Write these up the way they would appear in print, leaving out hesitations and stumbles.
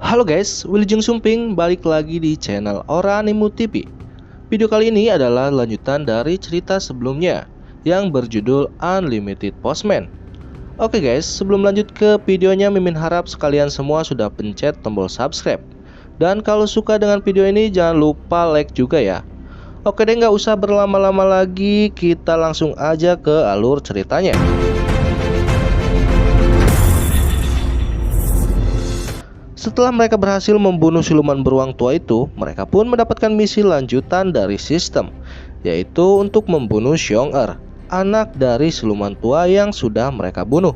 Halo guys, Wilujeng Sumping balik lagi di channel Oranimu TV. Video kali ini adalah lanjutan dari cerita sebelumnya yang berjudul Unlimited Postman. Oke guys, sebelum lanjut ke videonya, Mimin harap sekalian semua sudah pencet tombol subscribe. Dan kalau suka dengan video ini jangan lupa like juga ya. Oke deh, nggak usah berlama-lama lagi, kita langsung aja ke alur ceritanya. Setelah mereka berhasil membunuh siluman beruang tua itu, mereka pun mendapatkan misi lanjutan dari sistem, yaitu untuk membunuh Xiong-Er, anak dari siluman tua yang sudah mereka bunuh.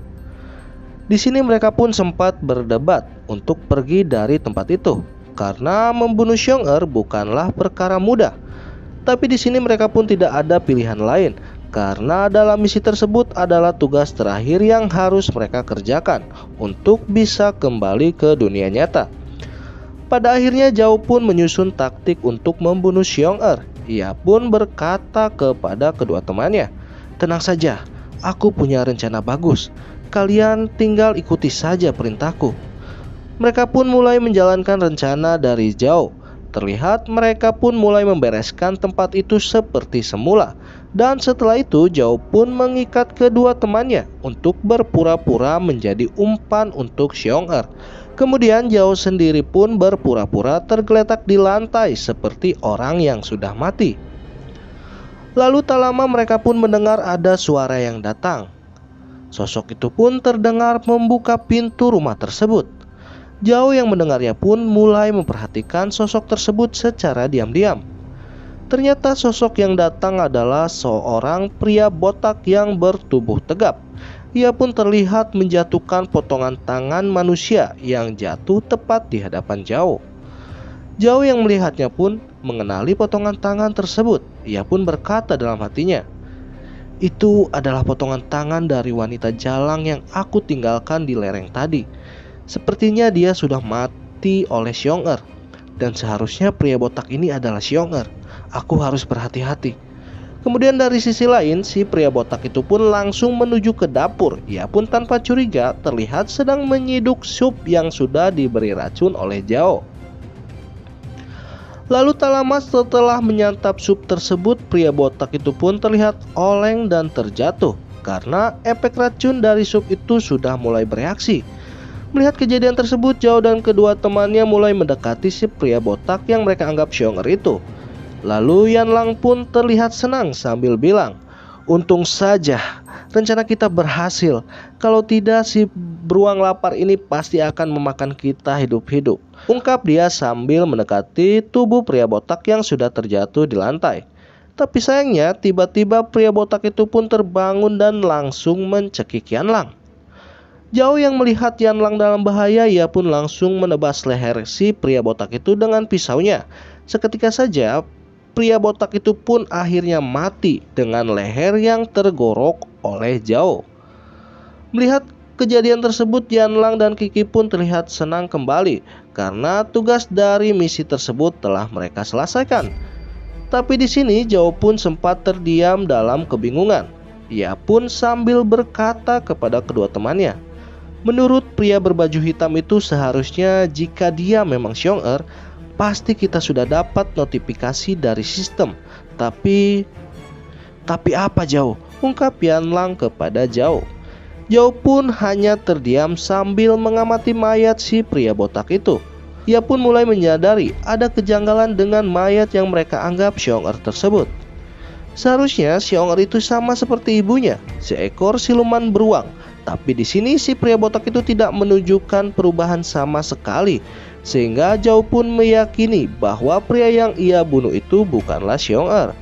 Di sini mereka pun sempat berdebat untuk pergi dari tempat itu, karena membunuh Xiong-Er bukanlah perkara mudah. Tapi di sini mereka pun tidak ada pilihan lain, karena dalam misi tersebut adalah tugas terakhir yang harus mereka kerjakan untuk bisa kembali ke dunia nyata. Pada akhirnya Zhao pun menyusun taktik untuk membunuh Xiong-Er. Ia pun berkata kepada kedua temannya, "Tenang saja, aku punya rencana bagus. Kalian tinggal ikuti saja perintahku." Mereka pun mulai menjalankan rencana dari Zhao. Terlihat mereka pun mulai membereskan tempat itu seperti semula. Dan setelah itu Zhao pun mengikat kedua temannya untuk berpura-pura menjadi umpan untuk Xiong-Er. Kemudian Zhao sendiri pun berpura-pura tergeletak di lantai seperti orang yang sudah mati. Lalu tak lama mereka pun mendengar ada suara yang datang. Sosok itu pun terdengar membuka pintu rumah tersebut. Zhao yang mendengarnya pun mulai memperhatikan sosok tersebut secara diam-diam. Ternyata sosok yang datang adalah seorang pria botak yang bertubuh tegap. Ia pun terlihat menjatuhkan potongan tangan manusia yang jatuh tepat di hadapan Zhao. Zhao yang melihatnya pun mengenali potongan tangan tersebut. Ia pun berkata dalam hatinya, "Itu adalah potongan tangan dari wanita jalang yang aku tinggalkan di lereng tadi. Sepertinya dia sudah mati oleh Xiong-Er. Dan seharusnya pria botak ini adalah Xiong-Er. Aku harus berhati-hati." Kemudian dari sisi lain, si pria botak itu pun langsung menuju ke dapur. Ia pun tanpa curiga terlihat sedang menyiduk sup yang sudah diberi racun oleh Zhao. Lalu tak lama setelah menyantap sup tersebut, pria botak itu pun terlihat oleng dan terjatuh karena efek racun dari sup itu sudah mulai bereaksi. Melihat kejadian tersebut, Zhao dan kedua temannya mulai mendekati si pria botak yang mereka anggap Xiong-Er itu. Lalu Yanlang pun terlihat senang sambil bilang, "Untung saja rencana kita berhasil. Kalau tidak, si beruang lapar ini pasti akan memakan kita hidup-hidup," ungkap dia sambil mendekati tubuh pria botak yang sudah terjatuh di lantai. Tapi sayangnya tiba-tiba pria botak itu pun terbangun dan langsung mencekik Yanlang. Zhao yang melihat Yanlang dalam bahaya, ia pun langsung menebas leher si pria botak itu dengan pisaunya. Seketika saja pria botak itu pun akhirnya mati dengan leher yang tergorok oleh Zhao. Melihat kejadian tersebut, Yanlang dan Kiki pun terlihat senang kembali karena tugas dari misi tersebut telah mereka selesaikan. Tapi di sini Zhao pun sempat terdiam dalam kebingungan. Ia pun sambil berkata kepada kedua temannya, "Menurut pria berbaju hitam itu, seharusnya jika dia memang Xiong-Er, pasti kita sudah dapat notifikasi dari sistem. Tapi apa Zhao?" ungkap Yanlang kepada Zhao. Zhao pun hanya terdiam sambil mengamati mayat si pria botak itu. Ia pun mulai menyadari ada kejanggalan dengan mayat yang mereka anggap Xiong-Er tersebut. Seharusnya Xiong-Er itu sama seperti ibunya, seekor siluman beruang. Tapi di sini si pria botak itu tidak menunjukkan perubahan sama sekali, sehingga Zhao pun meyakini bahwa pria yang ia bunuh itu bukanlah Xiong-Er.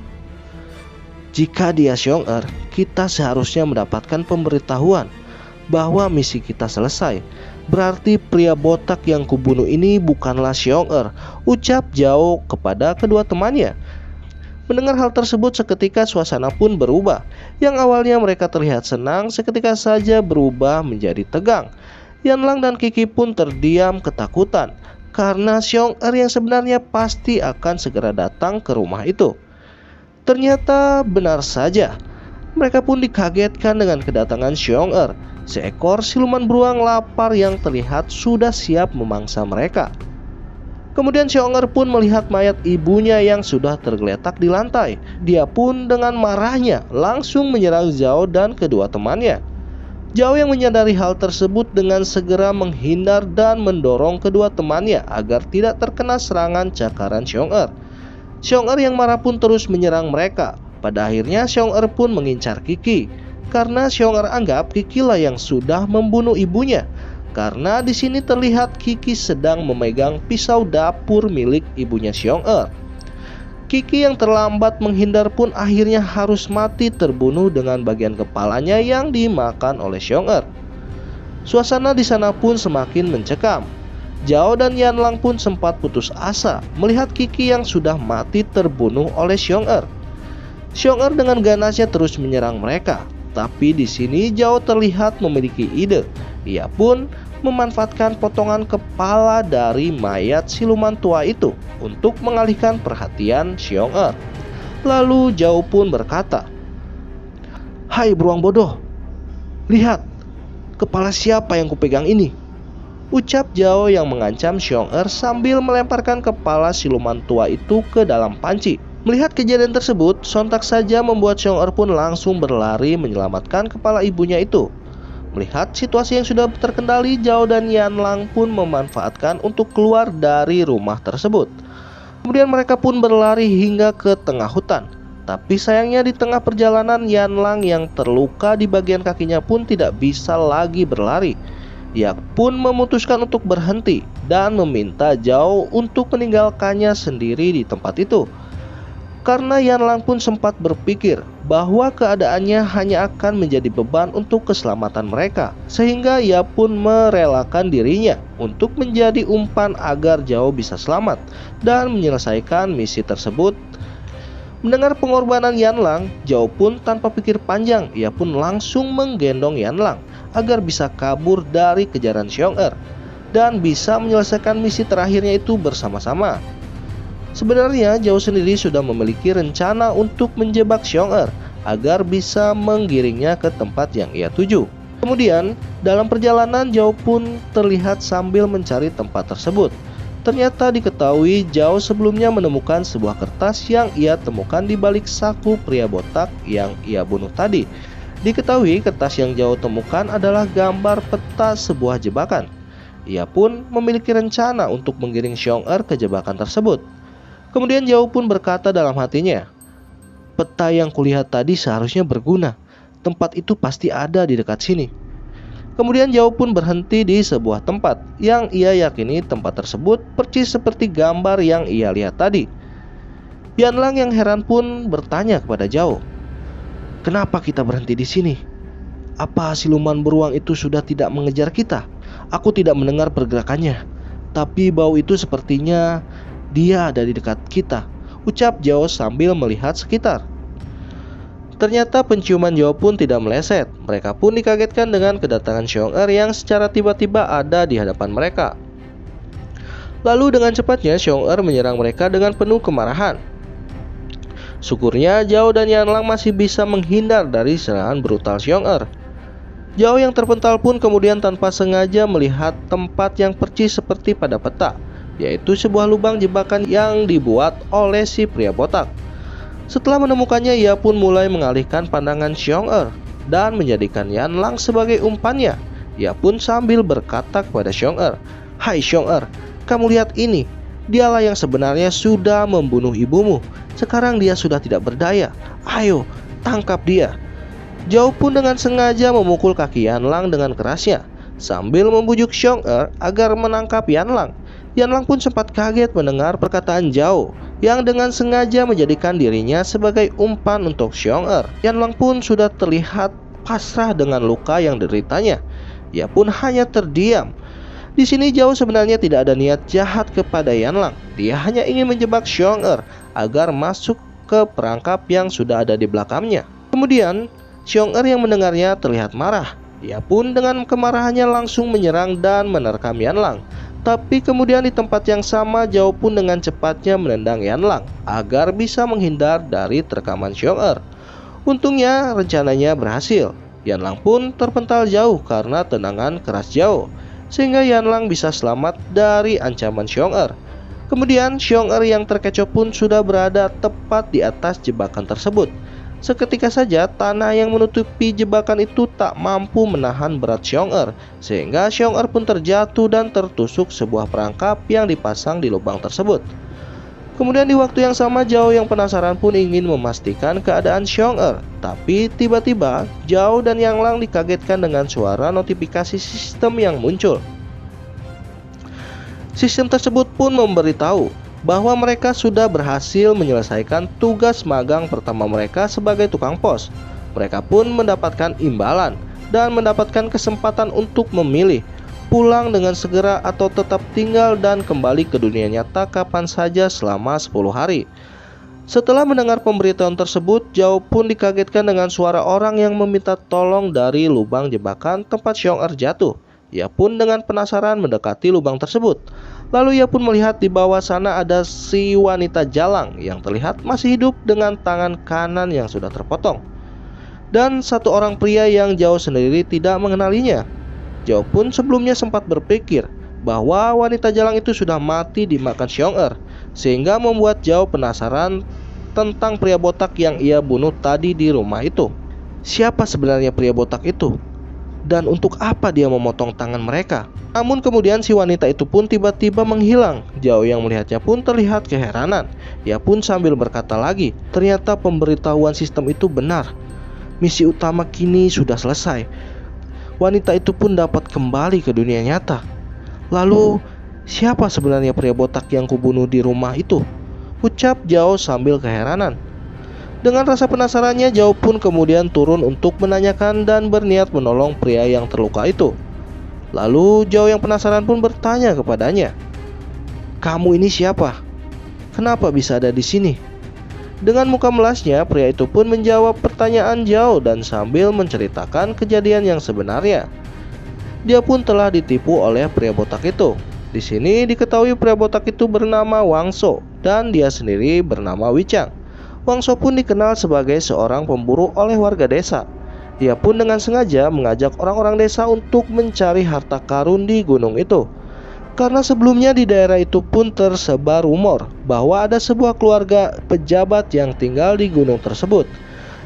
Jika dia Xiong-Er, kita seharusnya mendapatkan pemberitahuan bahwa misi kita selesai. Berarti pria botak yang kubunuh ini bukanlah Xiong-Er, ucap Zhao kepada kedua temannya. Mendengar hal tersebut, seketika suasana pun berubah. Yang awalnya mereka terlihat senang, seketika saja berubah menjadi tegang. Yanlang dan Kiki pun terdiam ketakutan karena Xiong-Er yang sebenarnya pasti akan segera datang ke rumah itu. Ternyata benar saja. Mereka pun dikagetkan dengan kedatangan Xiong-Er. seekor siluman beruang lapar yang terlihat sudah siap memangsa mereka. Kemudian Xiong-er pun melihat mayat ibunya yang sudah tergeletak di lantai. Dia pun dengan marahnya langsung menyerang Zhao dan kedua temannya. Zhao yang menyadari hal tersebut dengan segera menghindar dan mendorong kedua temannya agar tidak terkena serangan cakaran Xiong-er. Xiong-er yang marah pun terus menyerang mereka. Pada akhirnya Xiong-er pun mengincar Qi, karena Xiong-er anggap Qi lah yang sudah membunuh ibunya. Karena di sini terlihat Qi sedang memegang pisau dapur milik ibunya Xiong-er. Qi yang terlambat menghindar pun akhirnya harus mati terbunuh dengan bagian kepalanya yang dimakan oleh Xiong-er. Suasana di sana pun semakin mencekam. Zhao dan Yanlang pun sempat putus asa melihat Qi yang sudah mati terbunuh oleh Xiong-er. Xiong-er dengan ganasnya terus menyerang mereka, tapi di sini Zhao terlihat memiliki ide. Ia pun memanfaatkan potongan kepala dari mayat siluman tua itu untuk mengalihkan perhatian Xiong-er. Lalu Zhao pun berkata, "Hai beruang bodoh, lihat, kepala siapa yang kupegang ini?" Ucap Zhao yang mengancam Xiong-er sambil melemparkan kepala siluman tua itu ke dalam panci. Melihat kejadian tersebut, sontak saja membuat Xiong-er pun langsung berlari menyelamatkan kepala ibunya itu. Melihat situasi yang sudah terkendali, Zhao dan Yanlang pun memanfaatkan untuk keluar dari rumah tersebut. Kemudian mereka pun berlari hingga ke tengah hutan. Tapi sayangnya di tengah perjalanan, Yanlang yang terluka di bagian kakinya pun tidak bisa lagi berlari. Ia pun memutuskan untuk berhenti dan meminta Zhao untuk meninggalkannya sendiri di tempat itu. Karena Yanlang pun sempat berpikir bahwa keadaannya hanya akan menjadi beban untuk keselamatan mereka, sehingga ia pun merelakan dirinya untuk menjadi umpan agar Zhao bisa selamat dan menyelesaikan misi tersebut. Mendengar pengorbanan Yanlang, Zhao pun tanpa pikir panjang, ia pun langsung menggendong Yanlang agar bisa kabur dari kejaran Xiong-er dan bisa menyelesaikan misi terakhirnya itu bersama-sama. Sebenarnya Zhao sendiri sudah memiliki rencana untuk menjebak Xiong-er agar bisa menggiringnya ke tempat yang ia tuju. Kemudian dalam perjalanan Zhao pun terlihat sambil mencari tempat tersebut. Ternyata diketahui Zhao sebelumnya menemukan sebuah kertas yang ia temukan di balik saku pria botak yang ia bunuh tadi. Diketahui kertas yang Zhao temukan adalah gambar peta sebuah jebakan. Ia pun memiliki rencana untuk menggiring Xiong-er ke jebakan tersebut. Kemudian Zhao pun berkata dalam hatinya, "Peta yang kulihat tadi seharusnya berguna. Tempat itu pasti ada di dekat sini." Kemudian Zhao pun berhenti di sebuah tempat yang ia yakini tempat tersebut persis seperti gambar yang ia lihat tadi. Yanlang yang heran pun bertanya kepada Zhao, "Kenapa kita berhenti di sini? Apa siluman beruang itu sudah tidak mengejar kita? Aku tidak mendengar pergerakannya, tapi bau itu sepertinya dia ada di dekat kita," ucap Zhao sambil melihat sekitar. Ternyata penciuman Zhao pun tidak meleset. Mereka pun dikagetkan dengan kedatangan Xiong-er yang secara tiba-tiba ada di hadapan mereka. Lalu dengan cepatnya Xiong-er menyerang mereka dengan penuh kemarahan. Syukurnya Zhao dan Yanlang masih bisa menghindar dari serangan brutal Xiong-er. Zhao yang terpental pun kemudian tanpa sengaja melihat tempat yang percis seperti pada peta, yaitu sebuah lubang jebakan yang dibuat oleh si pria botak. Setelah menemukannya, ia pun mulai mengalihkan pandangan Xiong-er dan menjadikan Yanlang sebagai umpannya. Ia pun sambil berkata kepada Xiong-er, "Hai Xiong-er, kamu lihat ini. Dialah yang sebenarnya sudah membunuh ibumu. Sekarang dia sudah tidak berdaya. Ayo, tangkap dia." Zhao pun dengan sengaja memukul kaki Yanlang dengan kerasnya sambil membujuk Xiong-er agar menangkap Yanlang. Yanlang pun sempat kaget mendengar perkataan Zhao yang dengan sengaja menjadikan dirinya sebagai umpan untuk Xiong-er. Yanlang pun sudah terlihat pasrah dengan luka yang dideritanya. Ia pun hanya terdiam. Di sini Zhao sebenarnya tidak ada niat jahat kepada Yanlang. Dia hanya ingin menjebak Xiong-er agar masuk ke perangkap yang sudah ada di belakangnya. Kemudian Xiong-er yang mendengarnya terlihat marah. Ia pun dengan kemarahannya langsung menyerang dan menerkam Yanlang. Tapi kemudian di tempat yang sama Zhao pun dengan cepatnya menendang Yanlang agar bisa menghindar dari terkaman Xiong-er. Untungnya rencananya berhasil. Yanlang pun terpental jauh karena tendangan keras Zhao, sehingga Yanlang bisa selamat dari ancaman Xiong-Er. Kemudian Xiong-Er yang terkecoh pun sudah berada tepat di atas jebakan tersebut. Seketika saja tanah yang menutupi jebakan itu tak mampu menahan berat Xiong-Er, sehingga Xiong-Er pun terjatuh dan tertusuk sebuah perangkap yang dipasang di lubang tersebut. Kemudian di waktu yang sama Zhao yang penasaran pun ingin memastikan keadaan Xiong-Er. Tapi tiba-tiba Zhao dan Yanlang dikagetkan dengan suara notifikasi sistem yang muncul. Sistem tersebut pun memberitahu bahwa mereka sudah berhasil menyelesaikan tugas magang pertama mereka sebagai tukang pos. Mereka pun mendapatkan imbalan dan mendapatkan kesempatan untuk memilih pulang dengan segera atau tetap tinggal dan kembali ke dunia nyata kapan saja selama 10 hari. Setelah mendengar pemberitahuan tersebut, Zhao pun dikagetkan dengan suara orang yang meminta tolong dari lubang jebakan tempat Xiong-Er jatuh. Ia pun dengan penasaran mendekati lubang tersebut. Lalu ia pun melihat di bawah sana ada si wanita jalang yang terlihat masih hidup dengan tangan kanan yang sudah terpotong. Dan satu orang pria yang Zhao sendiri tidak mengenalinya. Zhao pun sebelumnya sempat berpikir bahwa wanita jalang itu sudah mati dimakan Xiong-Er, sehingga membuat Zhao penasaran tentang pria botak yang ia bunuh tadi di rumah itu. Siapa sebenarnya pria botak itu? Dan untuk apa dia memotong tangan mereka? Namun kemudian si wanita itu pun tiba-tiba menghilang. Zhao yang melihatnya pun terlihat keheranan. Ia pun sambil berkata lagi, ternyata pemberitahuan sistem itu benar. Misi utama kini sudah selesai. Wanita itu pun dapat kembali ke dunia nyata. Lalu, siapa sebenarnya pria botak yang kubunuh di rumah itu? Ucap Zhao sambil keheranan. Dengan rasa penasarannya, Zhao pun kemudian turun untuk menanyakan dan berniat menolong pria yang terluka itu. Lalu, Zhao yang penasaran pun bertanya kepadanya, "Kamu ini siapa? Kenapa bisa ada di sini?" Dengan muka melasnya, pria itu pun menjawab pertanyaan Zhao dan sambil menceritakan kejadian yang sebenarnya. Dia pun telah ditipu oleh pria botak itu. Di sini diketahui pria botak itu bernama Wang Shou dan dia sendiri bernama Wei Chang. Wang Shou pun dikenal sebagai seorang pemburu oleh warga desa. Dia pun dengan sengaja mengajak orang-orang desa untuk mencari harta karun di gunung itu. Karena sebelumnya di daerah itu pun tersebar rumor bahwa ada sebuah keluarga pejabat yang tinggal di gunung tersebut,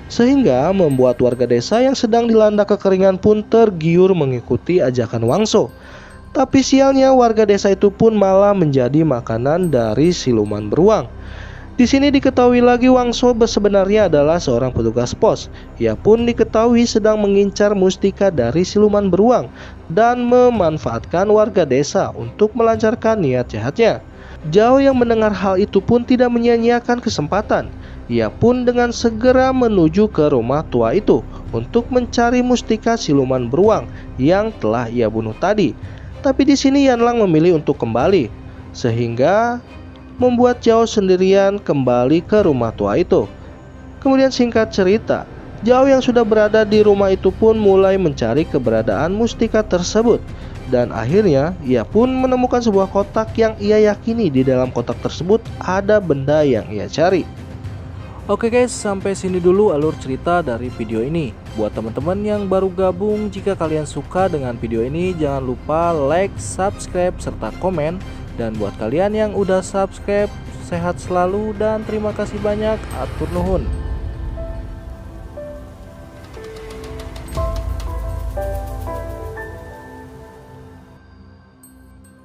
sehingga membuat warga desa yang sedang dilanda kekeringan pun tergiur mengikuti ajakan Wang Shou. Tapi sialnya warga desa itu pun malah menjadi makanan dari siluman beruang. Di sini diketahui lagi Wang Shou sebenarnya adalah seorang petugas pos. Ia pun diketahui sedang mengincar mustika dari siluman beruang dan memanfaatkan warga desa untuk melancarkan niat jahatnya. Zhao yang mendengar hal itu pun tidak menyia-nyiakan kesempatan. Ia pun dengan segera menuju ke rumah tua itu untuk mencari mustika siluman beruang yang telah ia bunuh tadi. Tapi di sini Yanlang memilih untuk kembali, sehingga membuat Zhao sendirian kembali ke rumah tua itu. Kemudian singkat cerita, Zhao yang sudah berada di rumah itu pun mulai mencari keberadaan mustika tersebut. Dan akhirnya ia pun menemukan sebuah kotak yang ia yakini di dalam kotak tersebut ada benda yang ia cari. Oke guys, sampai sini dulu alur cerita dari video ini. Buat teman-teman yang baru gabung, jika kalian suka dengan video ini jangan lupa like, subscribe, serta komen. Dan buat kalian yang udah subscribe, sehat selalu dan terima kasih banyak. Atur nuhun.